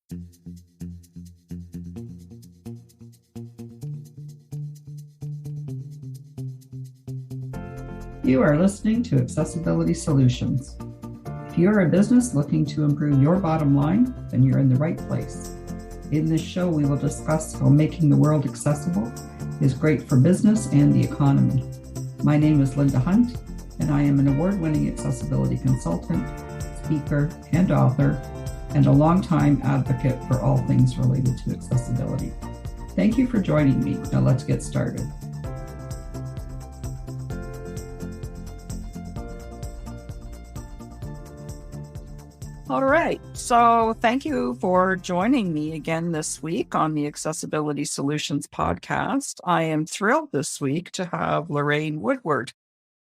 You are listening to Accessibility Solutions. If you're a business looking to improve your bottom line, then you're in the right place. In this show, we will discuss how making the world accessible is great for business and the economy. My name is Linda Hunt, and I am an award-winning accessibility consultant, speaker, and author, and a longtime advocate for all things related to accessibility. Thank you for joining me. Now let's get started. All right. So thank you for joining me again this week on the Accessibility Solutions podcast. I am thrilled this week to have Lorraine Woodward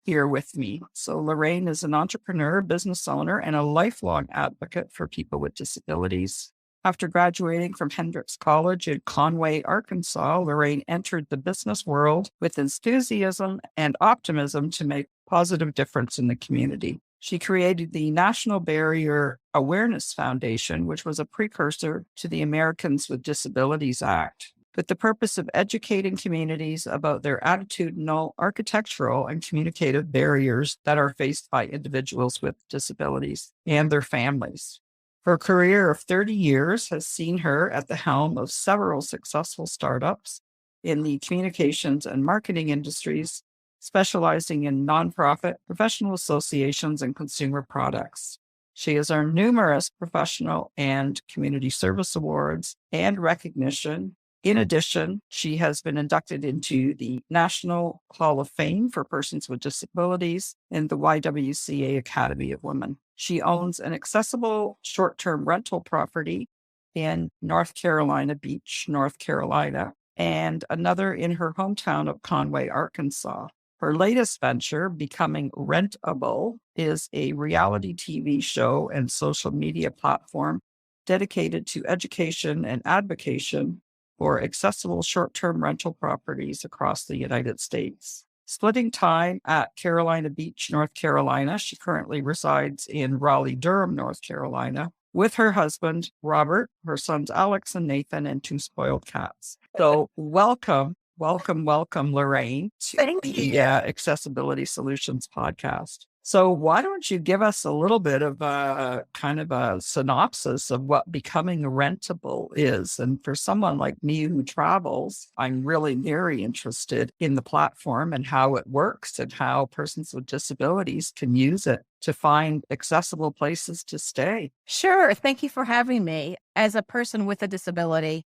here with me. So Lorraine is an entrepreneur, business owner, and a lifelong advocate for people with disabilities. After graduating from Hendrix College in Conway, Arkansas, Lorraine entered the business world with enthusiasm and optimism to make a positive difference in the community. She created the National Barrier Awareness Foundation, which was a precursor to the Americans with Disabilities Act, with the purpose of educating communities about their attitudinal, architectural, and communicative barriers that are faced by individuals with disabilities and their families. Her career of 30 years has seen her at the helm of several successful startups in the communications and marketing industries, specializing in nonprofit, professional associations, and consumer products. She has earned numerous professional and community service awards and recognition. In addition, she has been inducted into the National Hall of Fame for Persons with Disabilities and the YWCA Academy of Women. She owns an accessible short-term rental property in North Carolina Beach, North Carolina, and another in her hometown of Conway, Arkansas. Her latest venture, Becoming RentAble, is a reality TV show and social media platform dedicated to education and advocacy for accessible short-term rental properties across the United States. Splitting time at Carolina Beach, North Carolina, she currently resides in Raleigh-Durham, North Carolina, with her husband, Robert, her sons, Alex and Nathan, and 2 spoiled cats. So welcome, Lorraine, to the Accessibility Solutions podcast. So why don't you give us a little bit of a kind of a synopsis of what Becoming Rentable is? And for someone like me who travels, I'm really very interested in the platform and how it works and how persons with disabilities can use it to find accessible places to stay. Sure. Thank you for having me. As a person with a disability,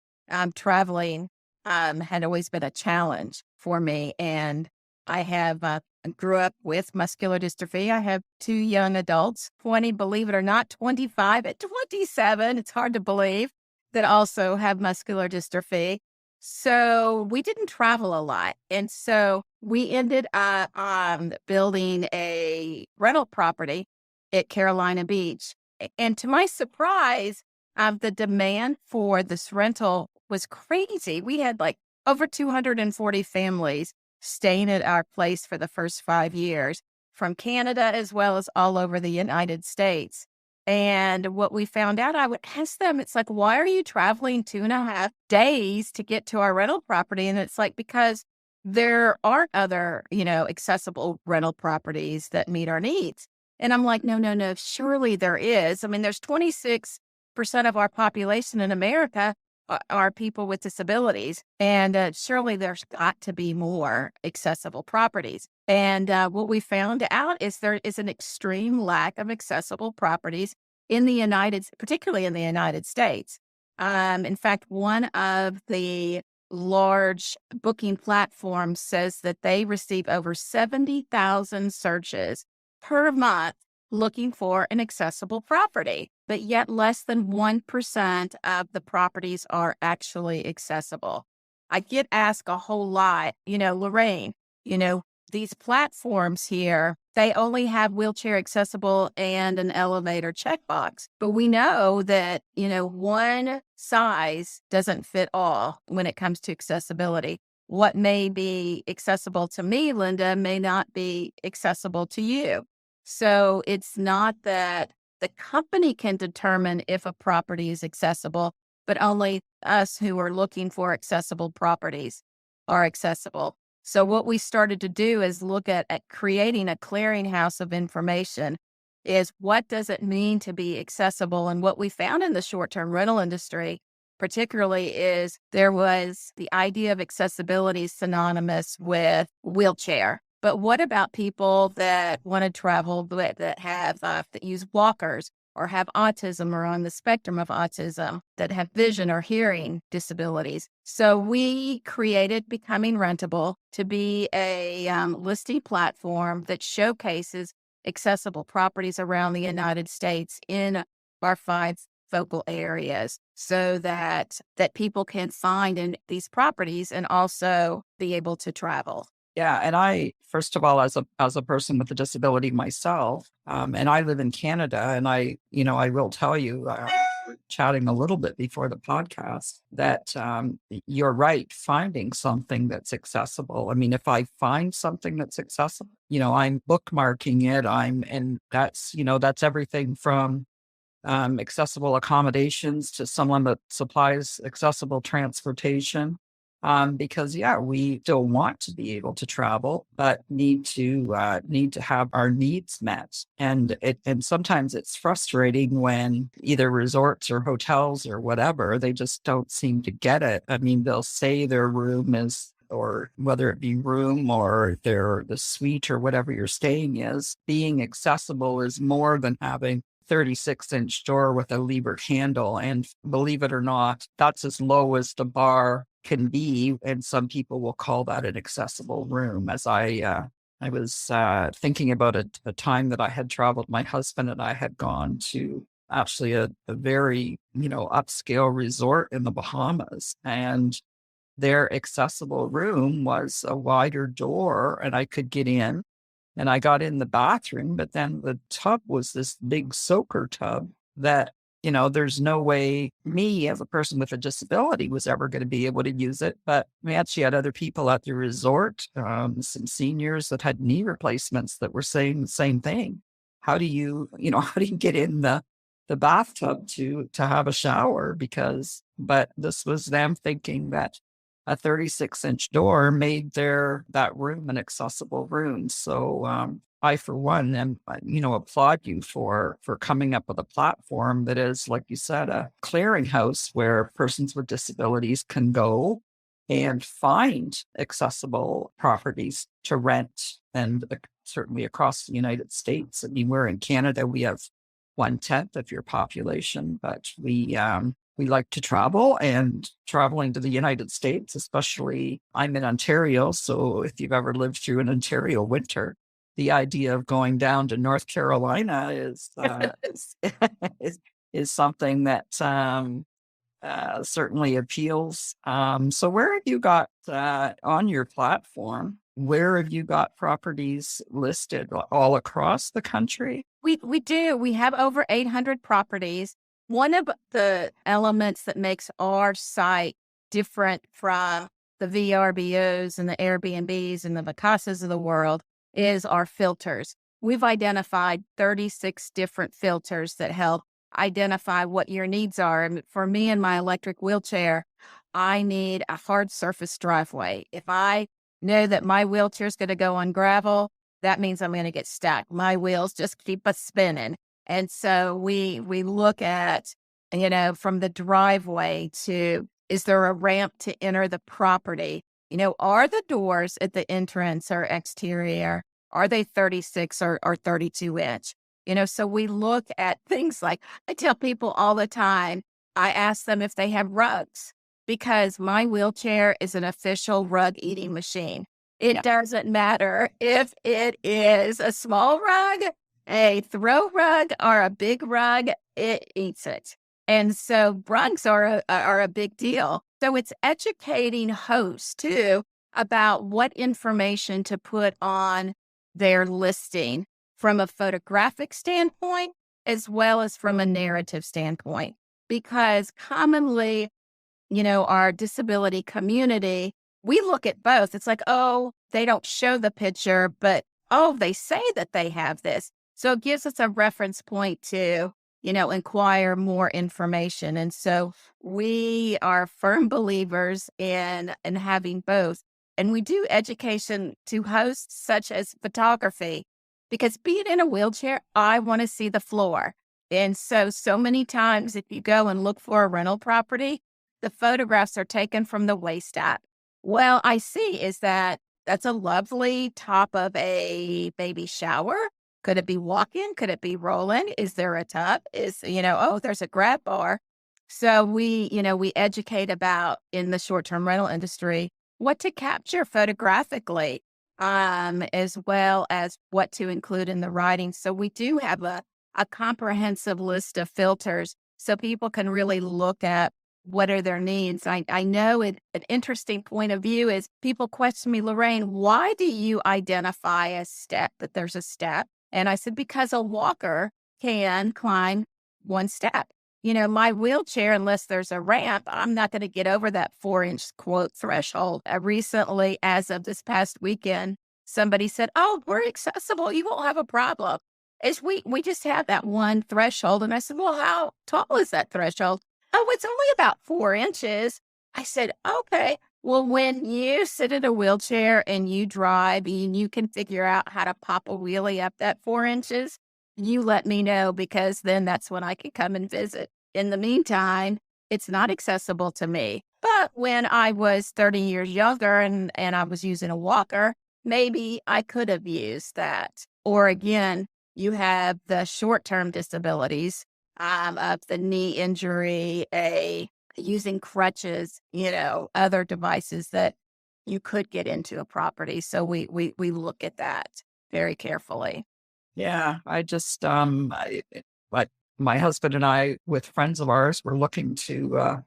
traveling had always been a challenge for me. And I have grew up with muscular dystrophy. I have 2 young adults, 20, believe it or not, 25 at 27. It's hard to believe, that also have muscular dystrophy. So we didn't travel a lot. And so we ended up building a rental property at Carolina Beach. And to my surprise, the demand for this rental was crazy. We had like over 240 families staying at our place for the first 5 years, from Canada as well as all over the United States. And what we found out, I would ask them, it's like, why are you traveling 2.5 days to get to our rental property? And it's like, because there aren't other, accessible rental properties that meet our needs. And I'm like, no, surely there is. I mean, there's 26% of our population in America are people with disabilities. And surely there's got to be more accessible properties. And what we found out is there is an extreme lack of accessible properties particularly in the United States. In fact, one of the large booking platforms says that they receive over 70,000 searches per month looking for an accessible property, but yet less than 1% of the properties are actually accessible. I get asked a whole lot, Lorraine, these platforms here, they only have wheelchair accessible and an elevator checkbox. But we know that, one size doesn't fit all when it comes to accessibility. What may be accessible to me, Linda, may not be accessible to you. So it's not that The company can determine if a property is accessible, but only us who are looking for accessible properties are accessible. So what we started to do is look at creating a clearinghouse of information. Is what does it mean to be accessible? And what we found in the short-term rental industry, particularly, is there was the idea of accessibility synonymous with wheelchair. But what about people that want to travel that have that use walkers or have autism or on the spectrum of autism, that have vision or hearing disabilities? So we created Becoming RentAble to be a listing platform that showcases accessible properties around the United States in our 5 focal areas, so that people can find in these properties and also be able to travel. Yeah, and I, first of all, as a person with a disability myself, and I live in Canada, and I will tell you, we're chatting a little bit before the podcast, that you're right, finding something that's accessible. I mean, if I find something that's accessible, I'm bookmarking it. And that's everything from accessible accommodations to someone that supplies accessible transportation. Because we still want to be able to travel, but need to have our needs met. And sometimes it's frustrating when either resorts or hotels or whatever, they just don't seem to get it. I mean, they'll say their room is, or whether it be room or the suite or whatever you're staying is, being accessible is more than having 36-inch door with a lever handle. And believe it or not, that's as low as the bar can be. And some people will call that an accessible room. As I was thinking about a time that I had traveled, my husband and I had gone to actually a very, upscale resort in the Bahamas. And their accessible room was a wider door and I could get in. And I got in the bathroom, but then the tub was this big soaker tub that, there's no way me as a person with a disability was ever going to be able to use it. But we actually had other people at the resort, some seniors that had knee replacements that were saying the same thing. How do you, how do you get in the bathtub to have a shower? But this was them thinking that a 36-inch door made that room an accessible room. So I, for one, applaud you for coming up with a platform that is, like you said, a clearinghouse where persons with disabilities can go and find accessible properties to rent, and certainly across the United States. I mean, we're in Canada, we have 1/10 of your population, but we like to travel, and traveling to the United States, especially I'm in Ontario. So if you've ever lived through an Ontario winter, the idea of going down to North Carolina is something that certainly appeals. So where have you got on your platform? Where have you got properties listed all across the country? We do. We have over 800 properties. One of the elements that makes our site different from the VRBOs and the Airbnbs and the Vacasas of the world is our filters. We've identified 36 different filters that help identify what your needs are. And for me and my electric wheelchair, I need a hard surface driveway. If I know that my wheelchair is going to go on gravel, that means I'm going to get stuck. My wheels just keep us spinning. And so we look at, from the driveway to, is there a ramp to enter the property? Are the doors at the entrance or exterior, are they 36 or 32 inch? So we look at things like, I tell people all the time, I ask them if they have rugs, because my wheelchair is an official rug eating machine. It doesn't matter if it is a small rug, a throw rug, or a big rug, it eats it. And so rugs are a big deal. So it's educating hosts too about what information to put on their listing from a photographic standpoint as well as from a narrative standpoint. Because commonly, our disability community, we look at both. It's like, oh, they don't show the picture, but oh, they say that they have this. So it gives us a reference point to, inquire more information. And so we are firm believers in having both. And we do education to hosts such as photography, because being in a wheelchair, I want to see the floor. And so many times if you go and look for a rental property, the photographs are taken from the waist up. Well, I see is that's a lovely top of a baby shower. Could it be walk-in? Could it be roll-in? Is there a tub? Oh, there's a grab bar. So we educate about in the short-term rental industry what to capture photographically, as well as what to include in the writing. So we do have a comprehensive list of filters so people can really look at what are their needs. I know an interesting point of view is people question me, Lorraine, why do you identify a step, that there's a step? And I said, because a walker can climb one step. My wheelchair, unless there's a ramp, I'm not going to get over that 4-inch quote threshold. Recently, as of this past weekend, somebody said, oh, we're accessible. You won't have a problem. We just have that one threshold. And I said, well, how tall is that threshold? Oh, it's only about 4 inches. I said, okay. Well, when you sit in a wheelchair and you drive and you can figure out how to pop a wheelie up that 4 inches, you let me know, because then that's when I can come and visit. In the meantime, it's not accessible to me. But when I was 30 years younger and I was using a walker, maybe I could have used that. Or again, you have the short-term disabilities of the knee injury, using crutches, other devices that you could get into a property. So we look at that very carefully. Yeah, but my husband and I, with friends of ours, were looking to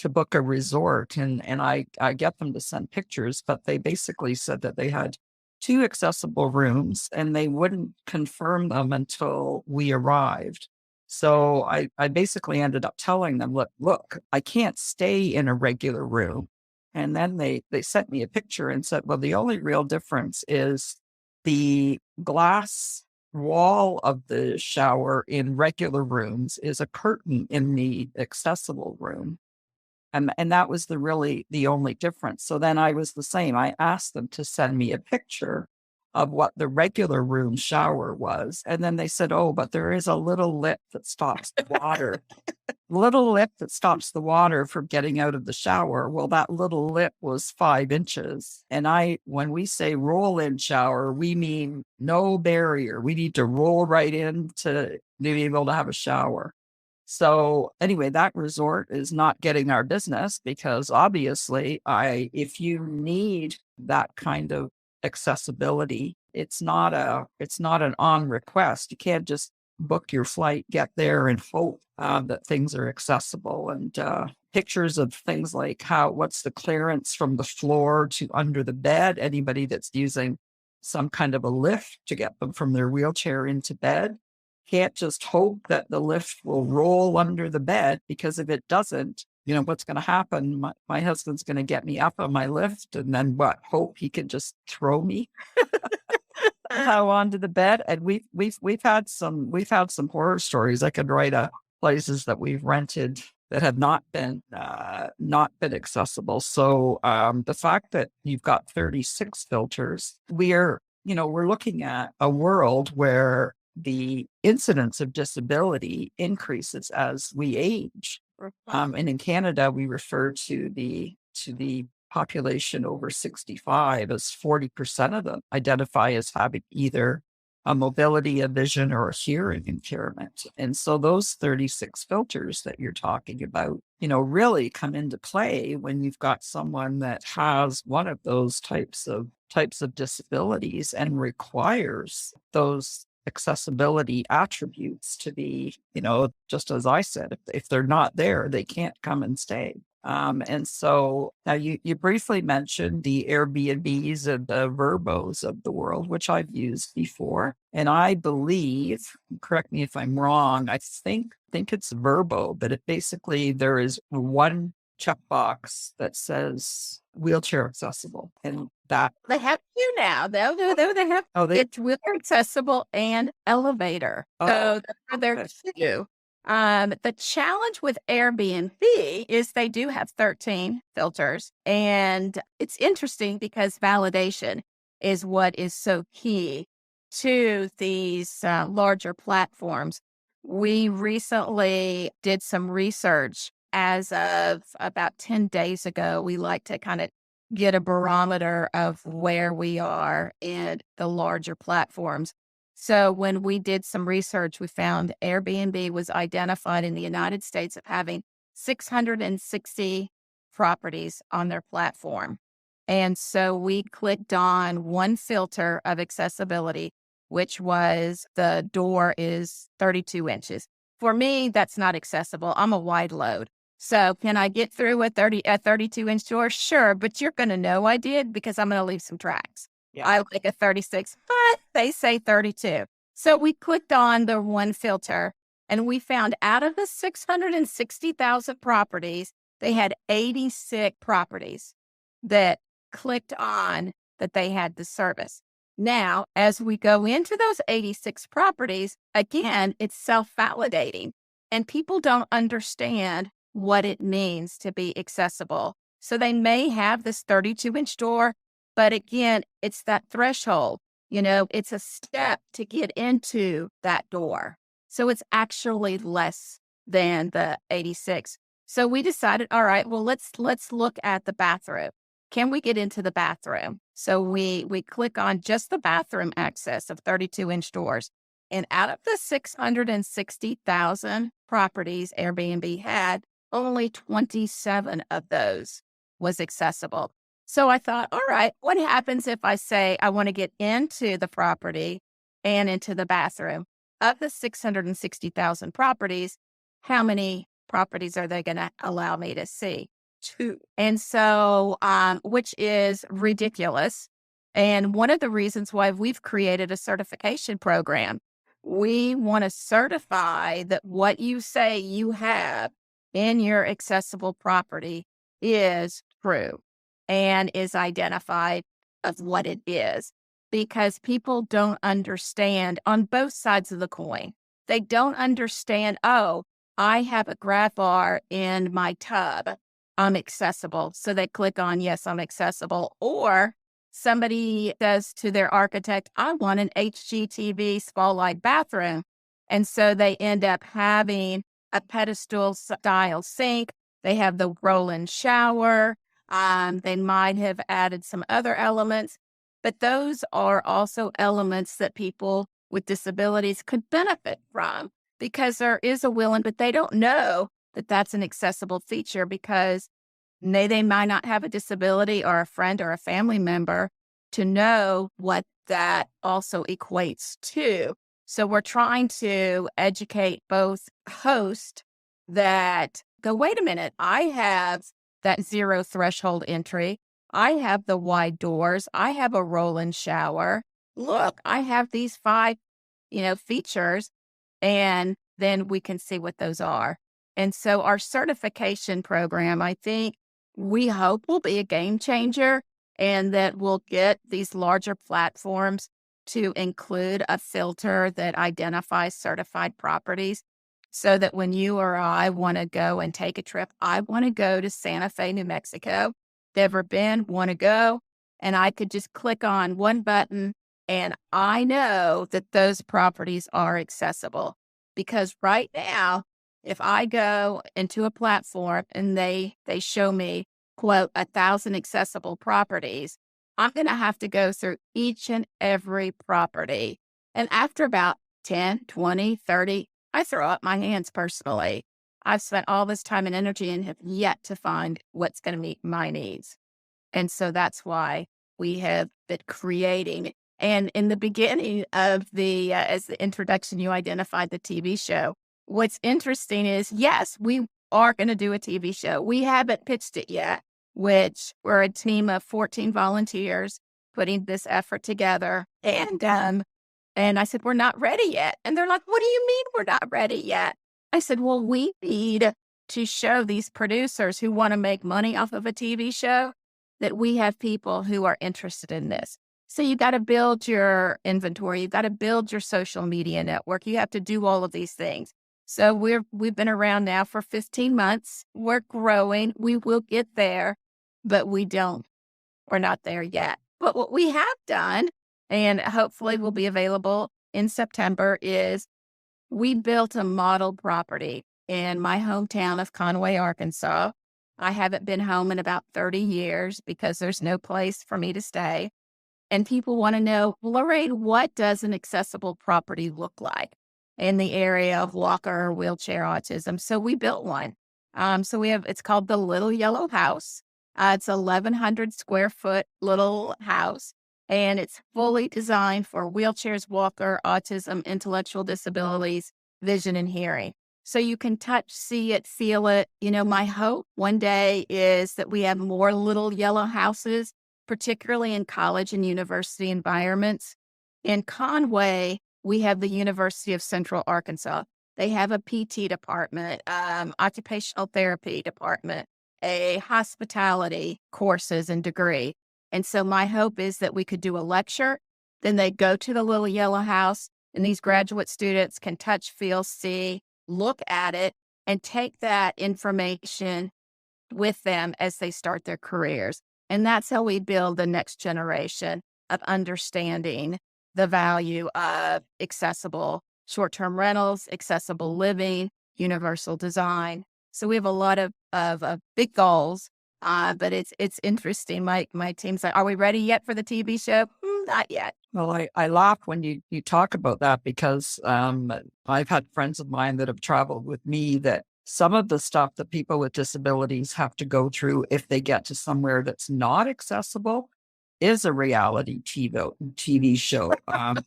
book a resort, and I get them to send pictures, but they basically said that they had 2 accessible rooms and they wouldn't confirm them until we arrived. So I basically ended up telling them, look, I can't stay in a regular room. And then they sent me a picture and said, well, the only real difference is the glass wall of the shower in regular rooms is a curtain in the accessible room. And that was the only difference. So then I was the same. I asked them to send me a picture of what the regular room shower was. And then they said, oh, but there is a little lip that stops the water. Little lip that stops the water from getting out of the shower. Well, that little lip was 5 inches. And when we say roll in shower, we mean no barrier. We need to roll right in to be able to have a shower. So anyway, that resort is not getting our business because obviously if you need that kind of accessibility, it's not an on request. You can't just book your flight, get there and hope that things are accessible. And pictures of things like what's the clearance from the floor to under the bed. Anybody that's using some kind of a lift to get them from their wheelchair into bed can't just hope that the lift will roll under the bed, because if it doesn't, what's going to happen? My husband's going to get me up on my lift, and then what? Hope he can just throw me onto the bed. And we've had some horror stories. I could write places that we've rented that have not been accessible. So the fact that you've got 36 filters, we're looking at a world where the incidence of disability increases as we age. And in Canada, we refer to the population over 65 as 40% of them identify as having either a mobility, a vision, or a hearing impairment. And so those 36 filters that you're talking about, really come into play when you've got someone that has one of those types of disabilities and requires those accessibility attributes to be, just as I said, if they're not there, they can't come and stay. And so now you briefly mentioned the Airbnbs and the Verbos of the world, which I've used before. And I believe, correct me if I'm wrong, I think it's Verbo, but there is one checkbox that says wheelchair accessible, and that They have two now. They have oh they it's wheelchair accessible and elevator. oh So they're okay. two. The challenge with Airbnb is they do have 13 filters. And it's interesting because validation is what is so key to these larger platforms. We recently did some research as of about 10 days ago. We like to kind of get a barometer of where we are in the larger platforms. So when we did some research, we found Airbnb was identified in the United States of having 660 properties on their platform. And so we clicked on one filter of accessibility, which was the door is 32 inches. For me, that's not accessible. I'm a wide load. So can I get through a 32-inch door? Sure, but you're going to know I did because I'm going to leave some tracks. Yeah. I like a 36, but they say 32. So we clicked on the one filter and we found out of the 660,000 properties, they had 86 properties that clicked on that they had the service. Now, as we go into those 86 properties, again, it's self-validating and people don't understand what it means to be accessible. So they may have this 32-inch door, but again, it's that threshold. It's a step to get into that door. So it's actually less than the 86. So we decided, all right, well, let's look at the bathroom. Can we get into the bathroom? So we click on just the bathroom access of 32-inch doors. And out of the 660,000 properties Airbnb had, only 27 of those was accessible. So I thought, all right, what happens if I say I want to get into the property and into the bathroom? Of the 660,000 properties, how many properties are they going to allow me to see? 2. And so, which is ridiculous. And one of the reasons why we've created a certification program, we want to certify that what you say you have in your accessible property is true and is identified of what it is, because people don't understand on both sides of the coin. They don't understand, oh, I have a grab bar in my tub. I'm accessible. So they click on, yes, I'm accessible. Or somebody says to their architect, I want an HGTV spotlight bathroom. And so they end up having a pedestal style sink. They have the roll-in shower. They might have added some other elements, but those are also elements that people with disabilities could benefit from because there is a willing, but they don't know that that's an accessible feature because they might not have a disability or a friend or a family member to know what that also equates to. So we're trying to educate both hosts that go, wait a minute, I have that zero threshold entry. I have the wide doors. I have a roll-in shower. Look, I have these 5, features, and then we can see what those are. And so our certification program, I think we hope will be a game changer and that will get these larger platforms to include a filter that identifies certified properties so that when you or I want to go and take a trip, I want to go to Santa Fe, New Mexico, never been, want to go, and I could just click on one button and I know that those properties are accessible. Because right now, if I go into a platform and they show me, quote, 1,000 accessible properties, I'm going to have to go through each and every property. And after about 10, 20, 30, I throw up my hands personally. I've spent all this time and energy and have yet to find what's going to meet my needs. And so that's why we have been creating. And in the beginning of as the introduction, you identified the TV show. What's interesting is, yes, we are going to do a TV show. We haven't pitched it yet, which we're a team of 14 volunteers putting this effort together. And I said, we're not ready yet. And they're like, what do you mean we're not ready yet? I said, well, we need to show these producers who want to make money off of a TV show that we have people who are interested in this. So you got to build your inventory. You've got to build your social media network. You have to do all of these things. So we've been around now for 15 months. We're growing. We will get there, but we're not there yet. But what we have done, and hopefully will be available in September, is we built a model property in my hometown of Conway, Arkansas. I haven't been home in about 30 years because there's no place for me to stay. And people want to know, Lorraine, what does an accessible property look like in the area of walker or wheelchair autism? So we built one. It's called the Little Yellow House. It's 1,100 square foot little house, and it's fully designed for wheelchairs, walker, autism, intellectual disabilities, vision, and hearing. So you can touch, see it, feel it. My hope one day is that we have more little yellow houses, particularly in college and university environments. In Conway, we have the University of Central Arkansas. They have a PT department, occupational therapy department, a hospitality courses and degree. And so my hope is that we could do a lecture, then they go to the Little Yellow House, and these graduate students can touch, feel, see, look at it, and take that information with them as they start their careers. And that's how we build the next generation of understanding the value of accessible short-term rentals, accessible living, universal design. So we have a lot of big goals, but it's interesting. My team's like, are we ready yet for the TV show? Not yet. Well, I laugh when you talk about that because I've had friends of mine that have traveled with me that some of the stuff that people with disabilities have to go through if they get to somewhere that's not accessible is a reality TV show.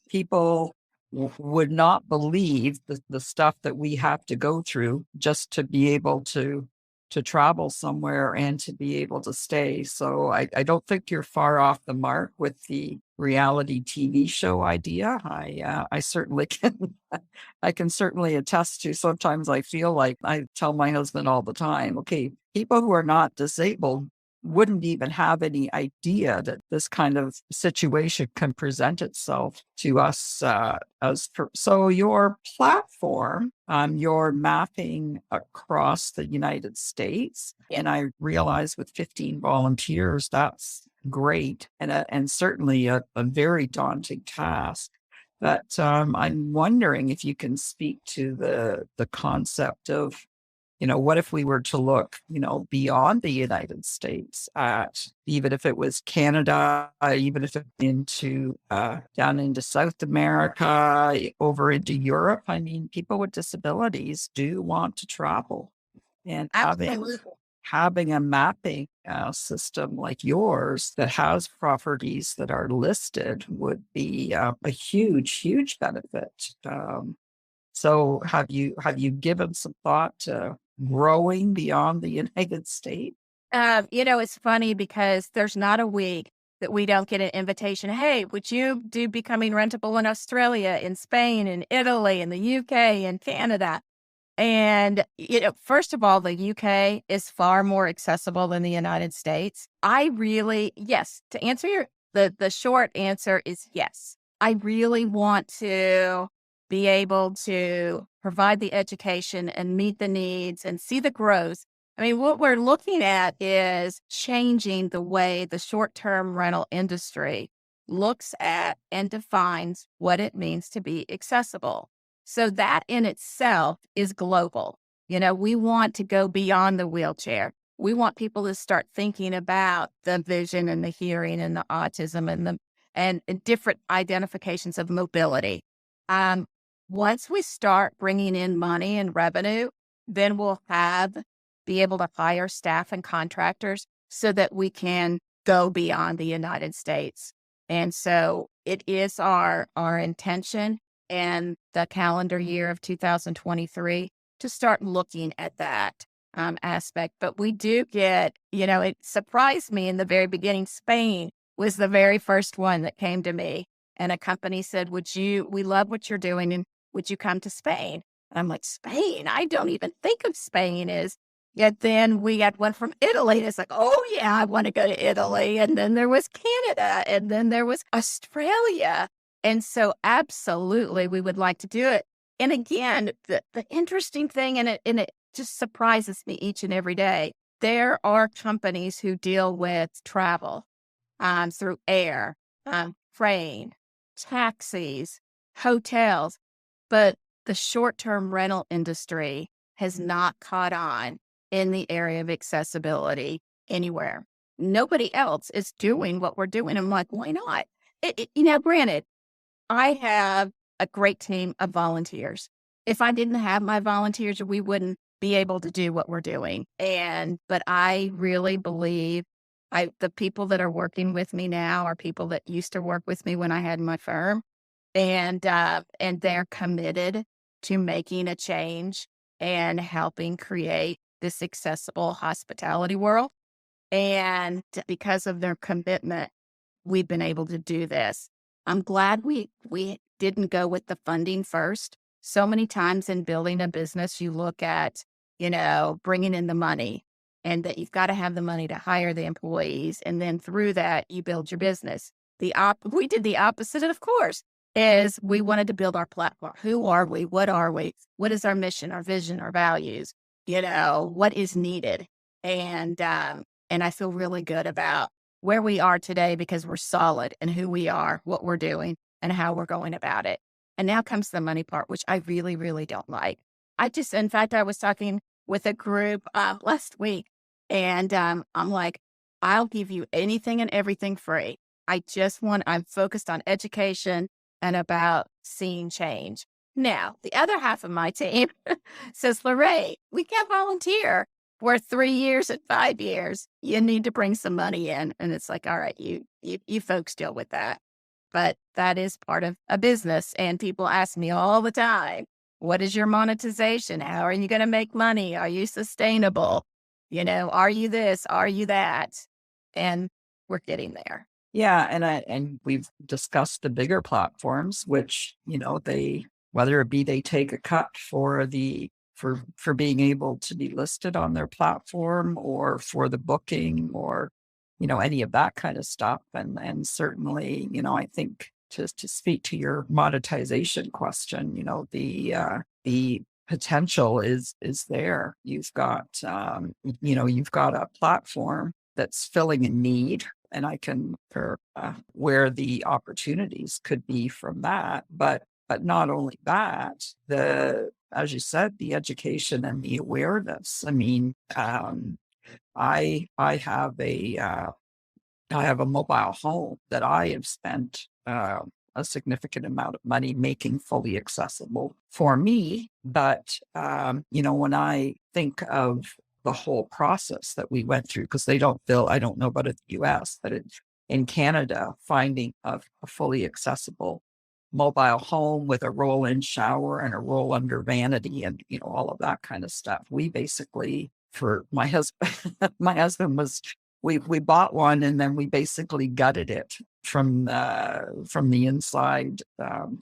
People would not believe the stuff that we have to go through just to be able to travel somewhere and to be able to stay. So I don't think you're far off the mark with the reality TV show idea. I certainly can. I can certainly attest to. Sometimes I feel like I tell my husband all the time, okay, people who are not disabled wouldn't even have any idea that this kind of situation can present itself to us. So your platform, you're mapping across the United States, and I realize with 15 volunteers, that's great, and certainly a very daunting task. But I'm wondering if you can speak to the concept of, what if we were to look, beyond the United States at, even if it was Canada, even if it into down into South America, over into Europe. I mean, people with disabilities do want to travel, and having a mapping system like yours that has properties that are listed would be a huge benefit. So have you given some thought to growing beyond the United States? It's funny because there's not a week that we don't get an invitation. Hey, would you do Becoming Rentable in Australia, in Spain, in Italy, in the UK, and Canada? And, first of all, the UK is far more accessible than the United States. Yes, to answer the short answer is yes. I really want to be able to provide the education and meet the needs and see the growth. I mean, what we're looking at is changing the way the short-term rental industry looks at and defines what it means to be accessible. So that in itself is global. We want to go beyond the wheelchair. We want people to start thinking about the vision and the hearing and the autism and different identifications of mobility. Once we start bringing in money and revenue, then we'll be able to hire staff and contractors so that we can go beyond the United States. And so it is our intention and the calendar year of 2023 to start looking at that aspect. But we do get, it surprised me in the very beginning. Spain was the very first one that came to me, and a company said, we love what you're doing, and would you come to Spain? And I'm like, Spain? I don't even think of Spain as And then we had one from Italy. And it's like, oh, yeah, I want to go to Italy. And then there was Canada. And then there was Australia. And so absolutely, we would like to do it. And again, the interesting thing, and it just surprises me each and every day, there are companies who deal with travel through air, train, taxis, hotels, but the short-term rental industry has not caught on in the area of accessibility anywhere. Nobody else is doing what we're doing. I'm like, why not? Granted, I have a great team of volunteers. If I didn't have my volunteers, we wouldn't be able to do what we're doing. But I really believe the people that are working with me now are people that used to work with me when I had my firm, and they're committed to making a change and helping create this accessible hospitality world. And because of their commitment, we've been able to do this. I'm glad we didn't go with the funding first. So many times in building a business, you look at, bringing in the money, and that you've got to have the money to hire the employees. And then through that, you build your business. We did the opposite, of course, is we wanted to build our platform. Who are we? What are we? What is our mission, our vision, our values? What is needed? And I feel really good about where we are today because we're solid in who we are, what we're doing, and how we're going about it. And now comes the money part, which I really, really don't like. In fact, I was talking with a group last week, and I'm like, I'll give you anything and everything free. I'm focused on education and about seeing change. Now, the other half of my team says, Lorraine, we can't volunteer for 3 years and 5 years. You need to bring some money in. And it's like, all right, you folks deal with that. But that is part of a business. And people ask me all the time, what is your monetization? How are you going to make money? Are you sustainable? Are you this? Are you that? And we're getting there. Yeah, and we've discussed the bigger platforms, which whether it be they take a cut for being able to be listed on their platform or for the booking or any of that kind of stuff, and certainly I think to speak to your monetization question, the potential is there. You've got you've got a platform that's filling a need. And I can where the opportunities could be from that, but not only that, as you said, the education and the awareness. I mean, I have a mobile home that I have spent a significant amount of money making fully accessible for me. But when I think of the whole process that we went through, because I don't know about it in the US, but in Canada, finding a fully accessible mobile home with a roll-in shower and a roll-under vanity and all of that kind of stuff. We basically, for my husband we bought one and then we basically gutted it from the inside,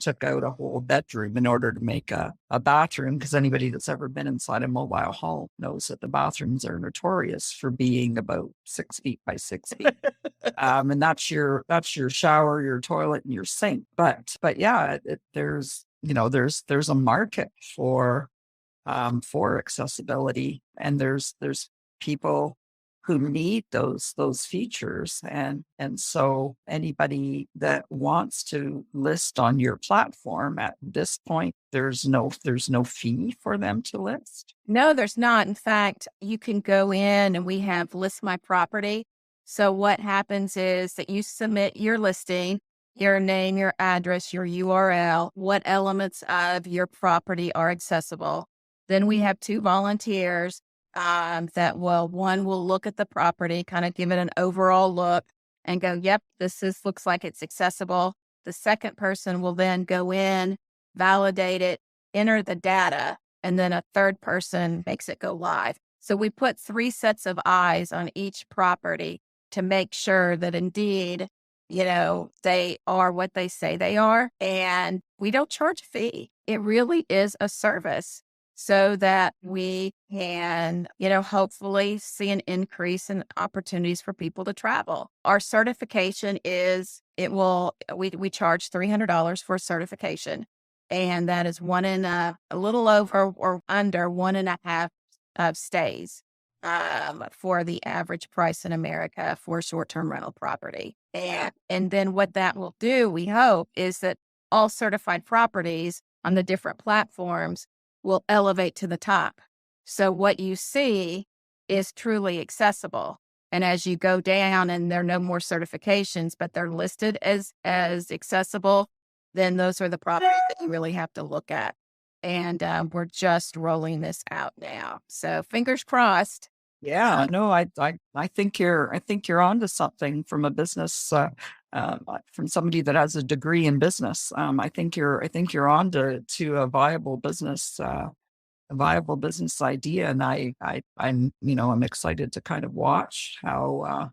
took out a whole bedroom in order to make a bathroom, because anybody that's ever been inside a mobile home knows that the bathrooms are notorious for being about 6 feet by 6 feet. And that's your shower, your toilet, and your sink. But yeah, there's a market for accessibility, and there's people who need those features, and so anybody that wants to list on your platform at this point, there's no fee for them to list. No, there's not. In fact, you can go in and we have List My Property. So what happens is that you submit your listing, your name, your address, your URL, what elements of your property are accessible. Then we have 2 volunteers one will look at the property, kind of give it an overall look and go, yep, looks like it's accessible. The second person will then go in, validate it, enter the data, and then a third person makes it go live. So we put 3 sets of eyes on each property to make sure that indeed, they are what they say they are. And we don't charge a fee. It really is a service. so that we can, hopefully see an increase in opportunities for people to travel. Our certification we charge $300 for a certification. And that is a little over or under 1.5 stays for the average price in America for short-term rental property. And then what that will do, we hope, is that all certified properties on the different platforms will elevate to the top. So what you see is truly accessible. And as you go down and there are no more certifications, but they're listed as accessible, then those are the properties that you really have to look at. And we're just rolling this out now. So fingers crossed. Yeah, no, I think you're onto something from a business, from somebody that has a degree in business. I think you're on to a viable business idea, and I'm excited to kind of watch how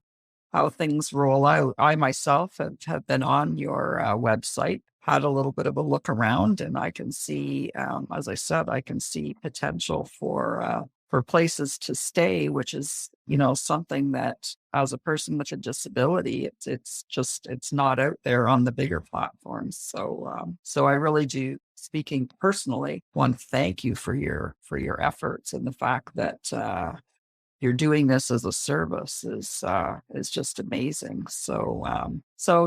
things roll out. I myself have been on your website, had a little bit of a look around, and I can see, as I said, I can see potential for places to stay, which is, something that as a person with a disability, it's not out there on the bigger platforms. So I really do, speaking personally, want to thank you for your efforts, and the fact that you're doing this as a service is just amazing. So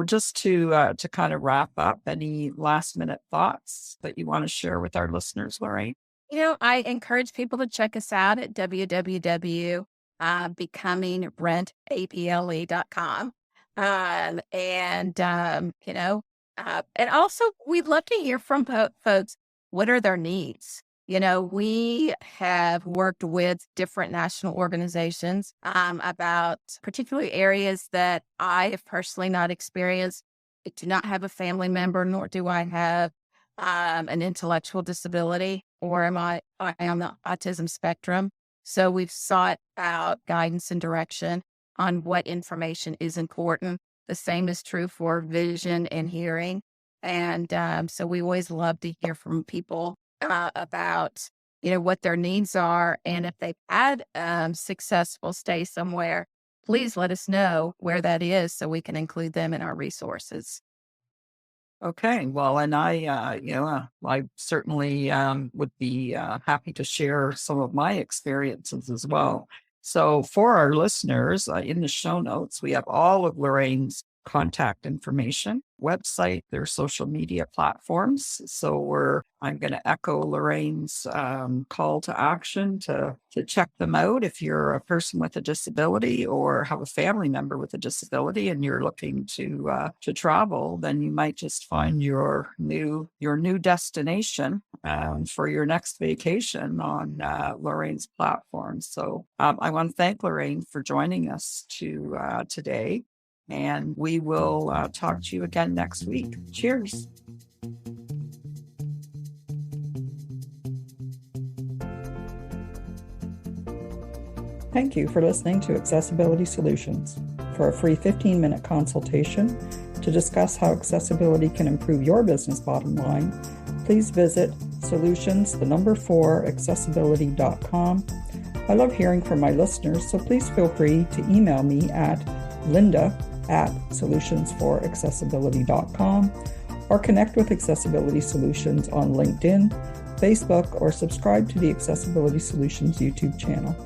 just to kind of wrap up, any last minute thoughts that you want to share with our listeners, Lorraine? I encourage people to check us out at www.becomingrentable.com. And also we'd love to hear from folks. What are their needs? We have worked with different national organizations about particularly areas that I have personally not experienced. I do not have a family member, nor do I have an intellectual disability, or am I on the autism spectrum. So we've sought out guidance and direction on what information is important. The same is true for vision and hearing. And so we always love to hear from people about, what their needs are. And if they've had successful stay somewhere, please let us know where that is so we can include them in our resources. Okay, well, and I certainly would be happy to share some of my experiences as well. So for our listeners, in the show notes, we have all of Lorraine's contact information, website, their social media platforms. So I'm going to echo Lorraine's call to action to check them out. If you're a person with a disability or have a family member with a disability and you're looking to travel, then you might just find your new destination for your next vacation on Lorraine's platform. So I want to thank Lorraine for joining us today. And we will talk to you again next week. Cheers. Thank you for listening to Accessibility Solutions. For a free 15-minute consultation to discuss how accessibility can improve your business bottom line, please visit solutions4accessibility.com. I love hearing from my listeners, so please feel free to email me at linda@solutions4accessibility.com or connect with Accessibility Solutions on LinkedIn, Facebook, or subscribe to the Accessibility Solutions YouTube channel.